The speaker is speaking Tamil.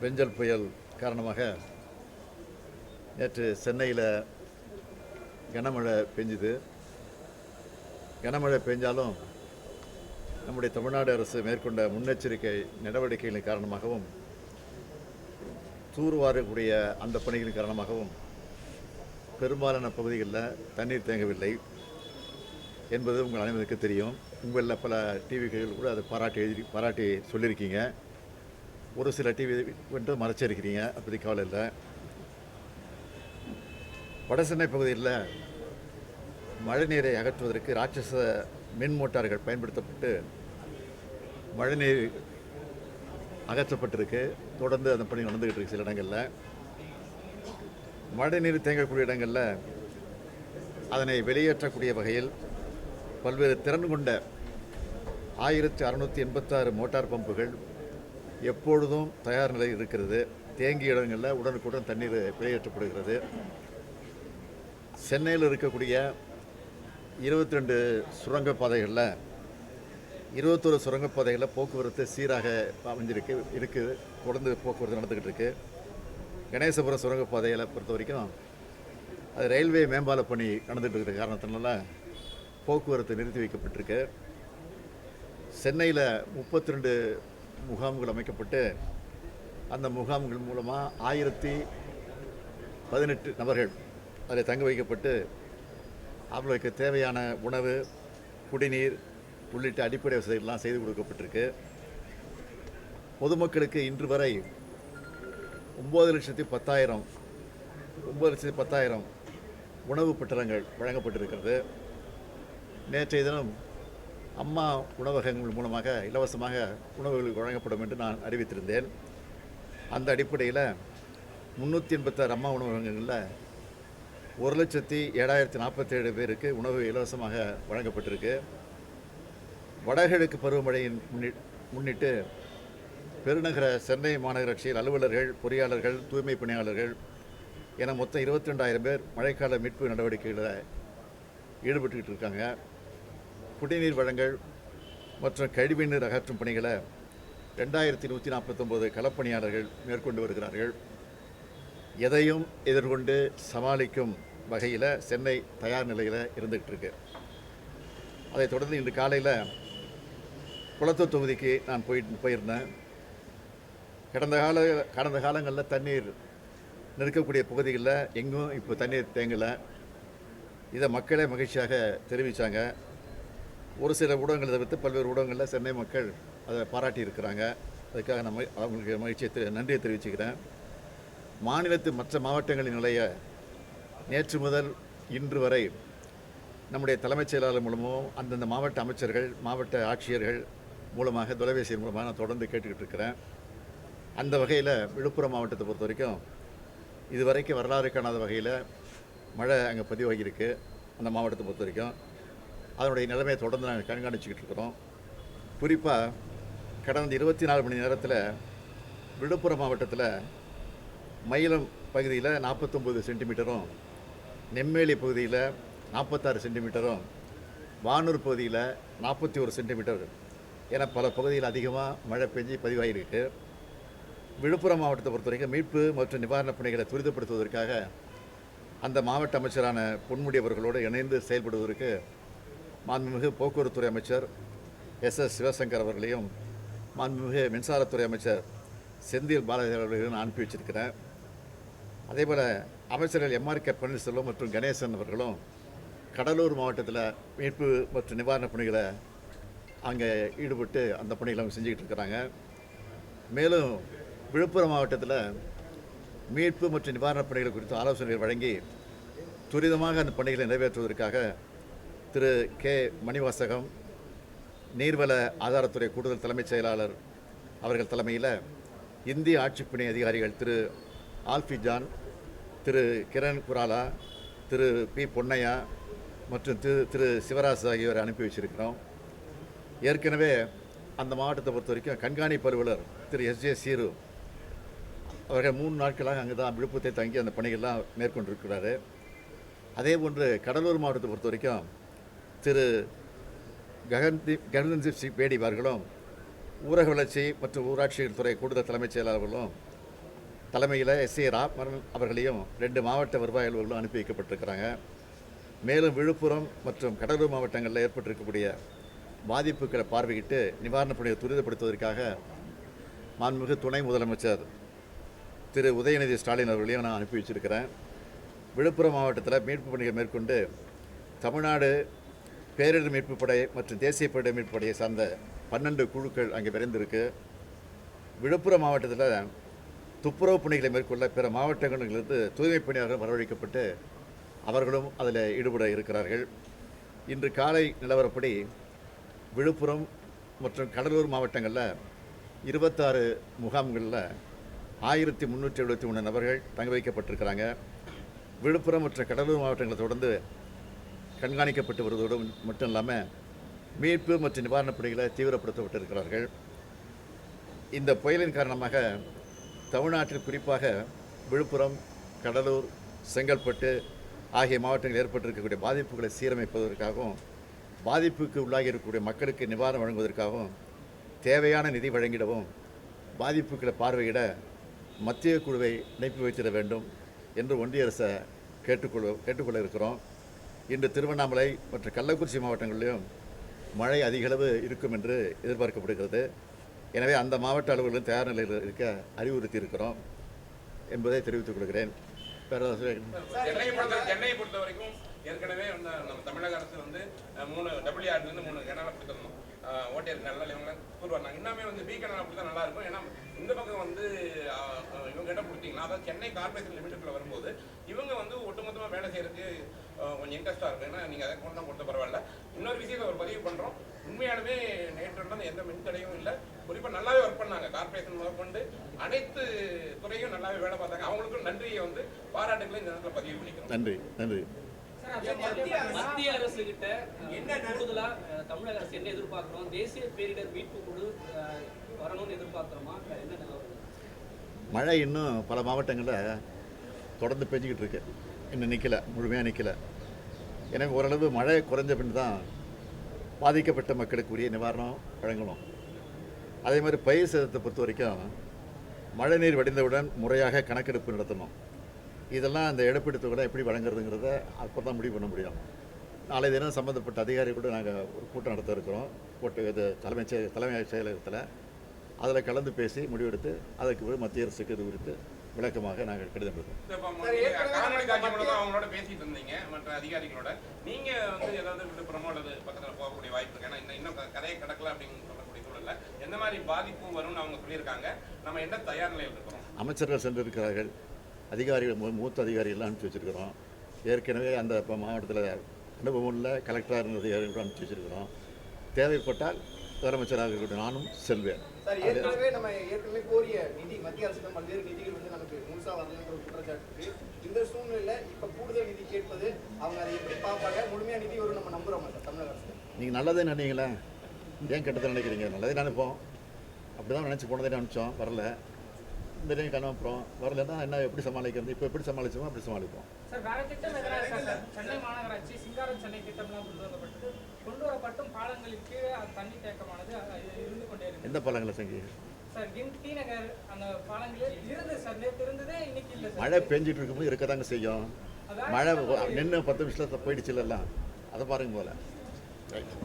பெஞ்சல் புயல் காரணமாக நேற்று சென்னையில் கனமழை பெஞ்சுது. கனமழை பெஞ்சாலும் நம்முடைய தமிழ்நாடு அரசு மேற்கொண்ட முன்னெச்சரிக்கை நடவடிக்கைகளின் காரணமாகவும் தூர்வாரக்கூடிய அந்த பணிகளின் காரணமாகவும் பெரும்பாலான பகுதிகளில் தண்ணீர் தேங்கவில்லை என்பது உங்கள் அனைவருக்கு தெரியும். உங்களில் பல டிவிகள் கூட அதை பாராட்டி சொல்லியிருக்கீங்க. ஒரு சில டிவி வந்து மறைச்சிருக்கிறீங்க, அப்படி கவலை இல்லை. வடசென்னை பகுதியில் மழைநீரை அகற்றுவதற்கு ராட்சச மின் மோட்டார்கள் பயன்படுத்தப்பட்டு மழைநீர் அகற்றப்பட்டிருக்கு. தொடர்ந்து அந்த பணி நடந்துகிட்டு இருக்கு. சில இடங்களில் மழைநீர் தேங்கக்கூடிய இடங்களில் அதனை வெளியேற்றக்கூடிய வகையில் பல்வேறு திறன் கொண்ட 1686 மோட்டார் பம்புகள் எப்பொழுதும் தயார் நிலையில் இருக்கிறது. தேங்கிய இடங்களில் உடனுக்குடன் தண்ணீர் வெளியேற்றப்படுகிறது. சென்னையில் இருக்கக்கூடிய 22 சுரங்கப்பாதைகளில் 21 சுரங்கப்பாதைகளில் போக்குவரத்து சீராக இருக்குது. தொடர்ந்து போக்குவரத்து நடந்துக்கிட்டு இருக்குது. கணேசபுரம் சுரங்கப்பாதைகளை பொறுத்த வரைக்கும் அது ரயில்வே மேம்பால பணி நடந்துகிட்டு இருக்கிற காரணத்தினால போக்குவரத்து நிறுத்தி வைக்கப்பட்டிருக்கு. சென்னையில் 32 முகாம்கள் அமைக்கப்பட்டு அந்த முகாம்கள் மூலமாக 1018 நபர்கள் அதில் தங்க வைக்கப்பட்டு அவர்களுக்கு தேவையான உணவு, குடிநீர் உள்ளிட்ட அடிப்படை வசதிகள்லாம் செய்து கொடுக்கப்பட்டிருக்கு. பொதுமக்களுக்கு இன்று வரை 9,10,000 உணவு பத்திரங்கள் வழங்கப்பட்டிருக்கிறது. நேற்றைய தினம் அம்மா உணவகங்கள் மூலமாக இலவசமாக உணவுகள் வழங்கப்படும் என்று நான் அறிவித்திருந்தேன். அந்த அடிப்படையில் 386 அம்மா உணவகங்களில் 1,07,047 பேருக்கு உணவு இலவசமாக வழங்கப்பட்டிருக்கு. வடகிழக்கு பருவமழையின் முன்னிட்டு பெருநகர சென்னை மாநகராட்சியில் அலுவலர்கள், பொறியாளர்கள், தூய்மை பணியாளர்கள் என மொத்தம் 22,000 பேர் மழைக்கால மீட்பு நடவடிக்கைகளில் ஈடுபட்டுக்கிட்டு இருக்காங்க. குடிநீர் வழங்கல் மற்றும் கழிவுநீர் அகற்றும் பணிகளை 2149 களப்பணியாளர்கள் மேற்கொண்டு வருகிறார்கள். எதையும் எதிர்கொண்டு சமாளிக்கும் வகையில் சென்னை தயார் நிலையில் இருந்துகிட்டு இருக்கு. அதைத் தொடர்ந்து இன்று காலையில் குளத்தூர் தொகுதிக்கு நான் போயிருந்தேன். கடந்த காலங்களில் தண்ணீர் நிற்கக்கூடிய பகுதிகளில் எங்கும் இப்போ தண்ணீர் தேங்கலை. இதை மக்களே மகிழ்ச்சியாக தெரிவித்தாங்க. ஒரு சில ஊடகங்களை தவிர்த்து பல்வேறு ஊடகங்களில் சென்னை மக்கள் அதை பாராட்டி இருக்கிறாங்க. அதுக்காக நம்ம அவங்களுக்கு நன்றியை தெரிவிச்சுக்கிறேன். மாநிலத்து மற்ற மாவட்டங்களின் நிலைய நேற்று முதல் இன்று வரை நம்முடைய தலைமைச் செயலாளர் மூலமும் அந்தந்த மாவட்ட அமைச்சர்கள், மாவட்ட ஆட்சியர்கள் மூலமாக, தொலைபேசி மூலமாக நான் தொடர்ந்து கேட்டுக்கிட்டு இருக்கிறேன். அந்த வகையில் விழுப்புரம் மாவட்டத்தை பொறுத்த வரைக்கும் இதுவரைக்கும் வரலாறு காணாத வகையில் மழை அங்கே பதிவாகியிருக்கு. அந்த மாவட்டத்தை பொறுத்த வரைக்கும் அதனுடைய நிலைமையை தொடர்ந்து நாங்கள் கண்காணிச்சிக்கிட்டு இருக்கிறோம். குறிப்பாக கடந்த 24 மணி நேரத்தில் விழுப்புரம் மாவட்டத்தில் மயிலம் பகுதியில் 49 சென்டிமீட்டரும், நெம்மேலி பகுதியில் 46 சென்டிமீட்டரும், வானூர் பகுதியில் 41 சென்டிமீட்டர் என பல பகுதியில் அதிகமாக மழை பெஞ்சு பதிவாகியிருக்கு. விழுப்புரம் மாவட்டத்தை பொறுத்த வரைக்கும் மீட்பு மற்றும் நிவாரணப் பணிகளை துரிதப்படுத்துவதற்காக அந்த மாவட்ட அமைச்சரான பொன்முடி அவர்களோடு இணைந்து செயல்படுவதற்கு மாண்புமிகு போக்குவரத்துறை அமைச்சர் எஸ் சிவசங்கர் அவர்களையும் மாண்புமிகு மின்சாரத்துறை அமைச்சர் செந்தில் பாலாஜி அவர்களையும் நான் அனுப்பி வச்சிருக்கிறேன். அதேபோல் அமைச்சர்கள் எம்ஆர்.கே. பன்னீர்செல்வம் மற்றும் கணேசன் அவர்களும் கடலூர் மாவட்டத்தில் மீட்பு மற்றும் நிவாரணப் பணிகளை அங்கே ஈடுபட்டு அந்த பணிகளை அவங்க செஞ்சுக்கிட்டு இருக்கிறாங்க. மேலும் விழுப்புரம் மாவட்டத்தில் மீட்பு மற்றும் நிவாரணப் பணிகள் குறித்து ஆலோசனைகள் வழங்கி துரிதமாக அந்த பணிகளை நிறைவேற்றுவதற்காக திரு கே. மணிவாசகம், நீர்வள ஆதாரத்துறை கூடுதல் தலைமைச் செயலாளர் அவர்கள் தலைமையில் இந்திய ஆட்சிப்பணி அதிகாரிகள் திரு ஆல்ஃபி ஜான், திரு கிரண் குராலா, திரு பி. பொன்னையா மற்றும் திரு சிவராஜ் ஆகியோரை அனுப்பி வச்சிருக்கிறோம். ஏற்கனவே அந்த மாவட்டத்தை பொறுத்த வரைக்கும் கண்காணிப்பு அலுவலர் திரு எஸ்.ஜே. சீரு அவர்கள் 3 நாட்களாக அங்கே தான் விழுப்புரத்தை தங்கி அந்த பணிகள்லாம் மேற்கொண்டிருக்கிறாரு. அதே போன்று கடலூர் மாவட்டத்தை பொறுத்த வரைக்கும் திரு ககன்தீப் சிங் பேடி அவர்களும் ஊரக வளர்ச்சி மற்றும் ஊராட்சிகள் துறை கூடுதல் தலைமைச் செயலாளர்களும் தலைமையில் எஸ்ஏ ராமன் அவர்களையும் 2 மாவட்ட வருவாய் அலுவலர்களும் அனுப்பி வைக்கப்பட்டிருக்கிறாங்க. மேலும் விழுப்புரம் மற்றும் கடலூர் மாவட்டங்களில் ஏற்பட்டிருக்கக்கூடிய பாதிப்புகளை பார்வையிட்டு நிவாரணப் பணியை துரிதப்படுத்துவதற்காக மாண்புமிகு துணை முதலமைச்சர் திரு உதயநிதி ஸ்டாலின் அவர்களையும் நான் அனுப்பி வச்சிருக்கிறேன். விழுப்புரம் மாவட்டத்தில் மீட்பு பணிகள் மேற்கொண்டு தமிழ்நாடு பேரிடர் மீட்புப் படை மற்றும் தேசிய பேரிடர் மீட்புப் படையை சார்ந்த 12 குழுக்கள் அங்கே விரைந்திருக்கு. விழுப்புரம் மாவட்டத்தில் துப்புரவு பணிகளை மேற்கொள்ள பிற மாவட்டங்களிலிருந்து தூய்மைப் பணியாளர்கள் வரவழைக்கப்பட்டு அவர்களும் அதில் ஈடுபட இருக்கிறார்கள். இன்று காலை நிலவரப்படி விழுப்புரம் மற்றும் கடலூர் மாவட்டங்களில் 26 முகாம்களில் 1373 நபர்கள் தங்க வைக்கப்பட்டிருக்கிறாங்க. விழுப்புரம் மற்றும் கடலூர் மாவட்டங்களை தொடர்ந்து கண்காணிக்கப்பட்டு வருவதோடு மட்டும் இல்லாமல் மீட்பு மற்றும் நிவாரணப் பணிகளை தீவிரப்படுத்தப்பட்டிருக்கிறார்கள். இந்த புயலின் காரணமாக தமிழ்நாட்டில் குறிப்பாக விழுப்புரம், கடலூர், செங்கல்பட்டு ஆகிய மாவட்டங்களில் ஏற்பட்டிருக்கக்கூடிய பாதிப்புகளை சீரமைப்பதற்காகவும் பாதிப்புக்கு உள்ளாகி இருக்கக்கூடிய மக்களுக்கு நிவாரணம் வழங்குவதற்காகவும் தேவையான நிதி வழங்கிடவும் பாதிப்புகளை பார்வையிட மத்திய குழுவை இணைப்பு வைத்திட வேண்டும் என்று ஒன்றிய அரசை கேட்டுக்கொள்ள இருக்கிறோம். இன்று திருவண்ணாமலை மற்றும் கள்ளக்குறிச்சி மாவட்டங்களிலும் மழை அதிகளவு இருக்கும் என்று எதிர்பார்க்கப்படுகிறது. எனவே அந்த மாவட்ட அலுவலர்களும் தயார் நிலையில் இருக்க அறிவுறுத்தி இருக்கிறோம் என்பதை தெரிவித்துக் கொள்கிறேன். சென்னையை பொறுத்த வரைக்கும் ஏற்கனவே வந்து நம்ம தமிழக அரசு வந்து 3 WRலேருந்து 3 கெனாலை கொடுத்துருந்தோம். ஓட்டியர் கெனால் இவங்க கூறுவாங்க. இன்னமே வந்து பி கெனால் அப்படி தான் நல்லா இருக்கும். ஏன்னா இந்த பக்கம் வந்து இவங்க இடம் கொடுத்தீங்கன்னா, அதாவது சென்னை கார்பரேஷன் லிமிட்டுக்குள்ள வரும்போது இவங்க வந்து ஒட்டுமொத்தமாக வேலை செய்யறதுக்கு கொஞ்சம் இன்ட்ரெஸ்டாக இருக்கும். ஏன்னா நீங்கள் அதை கொண்டு கொடுத்த பரவாயில்ல. இன்னொரு விஷயத்தை ஒரு பதிவு பண்ணுறோம். உண்மையாலுமே நேற்று எந்த மின்தடையும் இல்லை. குறிப்பாக நல்லாவே ஒர்க் பண்ணாங்க. கார்பரேஷன் முதற்கொண்டு அனைத்து துறையும் நல்லாவே வேலை பார்த்தாங்க. அவங்களுக்கும் நன்றியை வந்து பாராட்டுகளை இந்த நேரத்தில் பதிவு பண்ணிக்கிறோம். நன்றி நன்றி. மத்திய அரசு கிட்ட என்ன கூடுதலா தமிழக அரசு என்ன எதிர்பார்க்கிறோம்? தேசிய பேரிடர் மீட்பு குழு வரணும்னு எதிர்பார்க்கிறோமா? என்ன மழை இன்னும் பல மாவட்டங்களில் தொடர்ந்து பெஞ்சிக்கிட்டு இருக்கு. இன்னும் நிற்கலை, முழுமையாக நிற்கலை. எனவே ஓரளவு மழை குறைஞ்ச பின் தான் பாதிக்கப்பட்ட மக்களுக்குரிய நிவாரணம் வழங்கணும். அதே மாதிரி பயிர் சேதத்தை பொறுத்த வரைக்கும் மழை நீர் வடிந்தவுடன் முறையாக கணக்கெடுப்பு நடத்தணும். இதெல்லாம் அந்த இழப்பீடு தொகை எப்படி வழங்குறதுங்கிறத அப்போ தான் முடிவு பண்ண முடியும். நாளை தினம் சம்மந்தப்பட்ட அதிகாரிகளோடு நாங்கள் ஒரு கூட்டம் நடத்த இருக்கிறோம். இது தலைமை செயலகத்தில் அதில் கலந்து பேசி முடிவெடுத்து அதற்கு மத்திய அரசுக்கு இது குறித்து விளக்கமாக நாங்கள் கடிதம் எழுதுவோம். அவங்களோட பேசிட்டு இருந்தீங்க மற்ற அதிகாரிகளோட. நீங்க வந்து ஏதாவது விழுப்புரமோ அல்லது பக்கத்தில் போகக்கூடிய வாய்ப்பு இருக்கு? ஏன்னா இன்னும் கதையை கிடக்கல அப்படின்னு சொல்லக்கூடிய சூழல்ல எந்த மாதிரி பாதிப்பு வரும்னு அவங்க சொல்லியிருக்காங்க. நம்ம என்ன தயார் நிலையில் இருக்கிறோம்? அமைச்சர்கள் சென்றிருக்கிறார்கள். அதிகாரிகள், மூத்த அதிகாரிகள்லாம் அனுப்பிச்சி வச்சுருக்கிறோம். ஏற்கனவே அந்த மாவட்டத்தில் அனுபவம் உள்ள கலெக்டர் அதிகாரிகளும் அனுப்பிச்சி வச்சுருக்கிறோம். தேவைப்பட்டால் முதலமைச்சராக இருக்கட்டும் நானும் செல்வேன். சார், ஏற்கனவே கோரிய நிதி மத்திய அரசு பல்வேறு நிதிகள் வந்து நமக்கு முழுசா வரலன்ற ஒரு குற்றச்சாட்டு. இந்த சூழ்நிலையில் இப்போ கூடுதல் நிதி கேட்பது அவங்க அதை எப்படி பார்ப்பாங்க? முழுமையாக நிதி வரும் நம்ம நம்புகிறோமா சார் தமிழக அரசு? நீங்கள் நல்லதே நினைங்களா? ஏன் கெட்டதை நினைக்கிறீங்க? நல்லதே நினைப்போம். அப்படி தான் நினச்சி போனதே நினச்சோம். வரல. இந்த டைம் கனவுறோம். வரலன்னா என்ன எப்படி சமாளிக்கிறது? இப்போ எப்படி சமாளிச்சோமோ அப்படி சமாளிப்போம். சார், வேற திட்டம் எதனா இருக்கா சார்? சென்னை மாநகராட்சி சிங்காரம் சென்னை திட்டம்லாம் கொண்டு வரப்பட்டும் பாலங்களுக்கு தண்ணி தேக்கமானது இருந்து கொண்டே இருக்கு. எந்த பாலங்களை செஞ்சு சார்? டி நகர் அந்த பாலங்களே இருந்து சார், நேற்று இருந்ததே இன்னைக்கு இல்லை சார். மழை பெஞ்சிட்டு இருக்கும்போது இருக்கதாங்க செய்யும். மழை நின்று 10 நிமிஷத்தில் போயிடுச்சு எல்லாம். அதை பாருங்க போல. ரைட்.